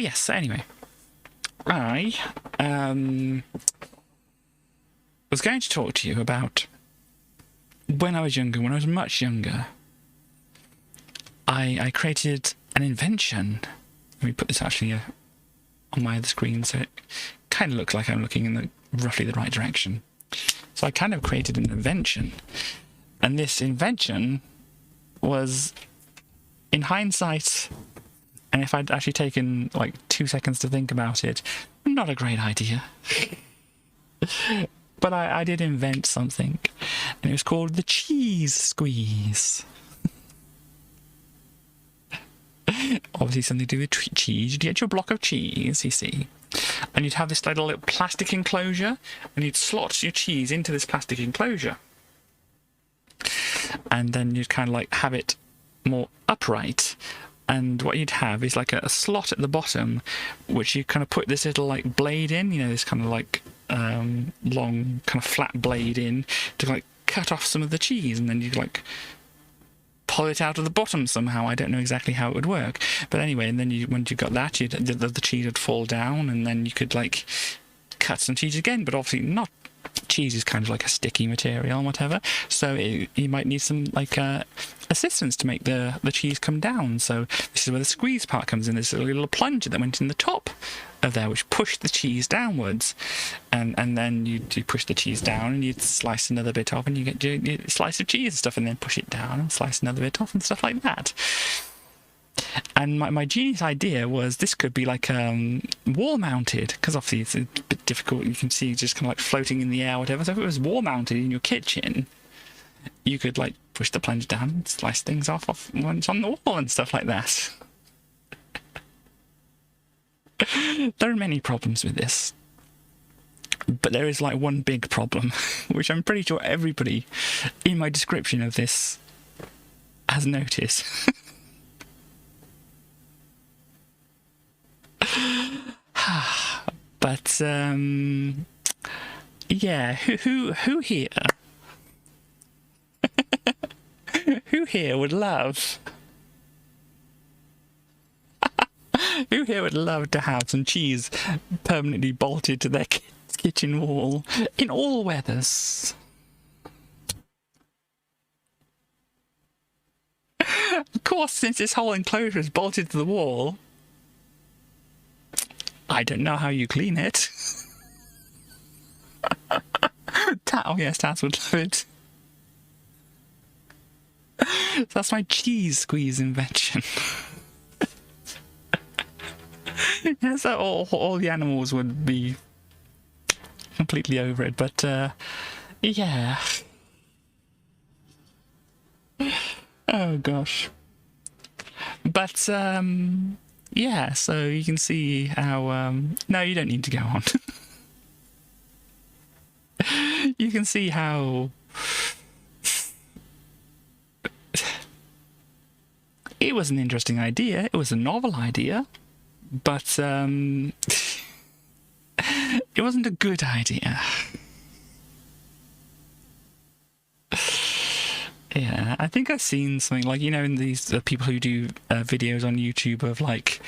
yes, so anyway, I was going to talk to you about when I was younger, when I was much younger. I created an invention. Let me put this actually on my other screen so it kind of looks like I'm looking in roughly the right direction. So I kind of created an invention. And this invention was, in hindsight, and if I'd actually taken like 2 seconds to think about it, not a great idea. But I did invent something, and it was called the cheese squeeze. Obviously something to do with cheese. You'd get your block of cheese, you see, and you'd have this little plastic enclosure, and you'd slot your cheese into this plastic enclosure. And then you'd kind of like have it more upright. And what you'd have is like a slot at the bottom, which you kind of put this little like blade in, you know, this kind of like long kind of flat blade in to like cut off some of the cheese, and then you'd like pull it out of the bottom somehow. I don't know exactly how it would work, but anyway, and then once you got that, the cheese would fall down, and then you could like cut some cheese again. But obviously not. Cheese is kind of like a sticky material and whatever, so you might need some like assistance to make the cheese come down. So this is where the squeeze part comes in. There's a little plunger that went in the top of there, which pushed the cheese downwards, and then you push the cheese down, and you'd slice another bit off, and you get your slice of cheese and stuff, and then push it down and slice another bit off and stuff like that. And my genius idea was this could be like wall mounted, because obviously it's a bit difficult. You can see just kind of like floating in the air or whatever. So if it was wall mounted in your kitchen, you could like push the plunger down and slice things off once on the wall and stuff like that. There are many problems with this, but there is like one big problem, which I'm pretty sure everybody in my description of this has noticed. But yeah, who here who here would love who here would love to have some cheese permanently bolted to their kitchen wall in all weathers? Of course, since this whole enclosure is bolted to the wall, I don't know how you clean it. Oh yes, Taz would love it. That's my cheese squeeze invention. Yeah, so all the animals would be completely over it, but yeah. Oh gosh. But yeah, so you can see how no, you don't need to go on. You can see how it was an interesting idea. It was a novel idea, but it wasn't a good idea. Yeah, I think I've seen something like, you know, in these people who do videos on YouTube of like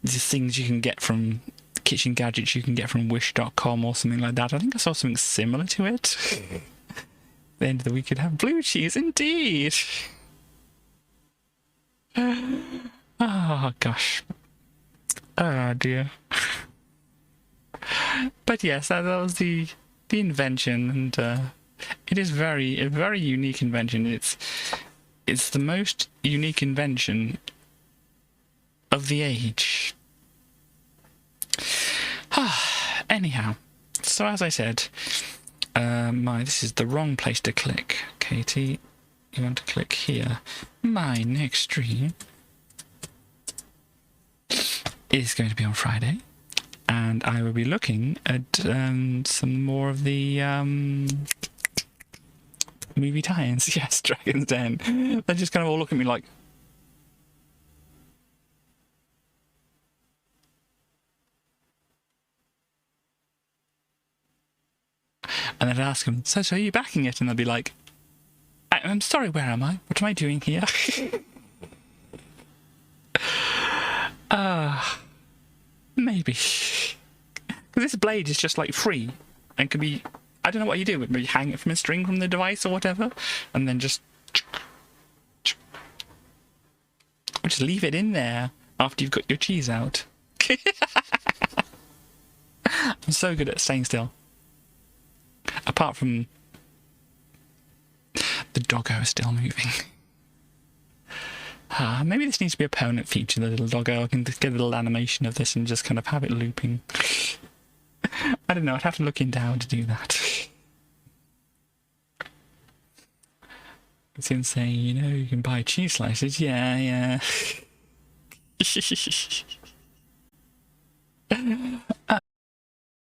these things you can get from kitchen gadgets you can get from wish.com or something like that. I think I saw something similar to it. At the end of the week, you'd have blue cheese, indeed. Oh, gosh. Oh, dear. But yes, that was the invention, and it is a very unique invention. It's the most unique invention of the age. Anyhow, so as I said, this is the wrong place to click. Katie, you want to click here. My next stream is going to be on Friday, and I will be looking at some more of the movie tie-ins. Yes, Dragon's Den. They just kind of all look at me like, and then I'd ask them, so are you backing it? And they'll be like, I'm sorry, where am I? What am I doing here? Maybe. This blade is just like free and can be, I don't know what you do, maybe hang it from a string from the device or whatever, and then just leave it in there after you've got your cheese out. I'm so good at staying still. Apart from the doggo still moving. Maybe this needs to be a permanent feature, the little doggo. I can just get a little animation of this and just kind of have it looping. I don't know, I'd have to look into how to do that. It's insane, you know, you can buy cheese slices. Yeah.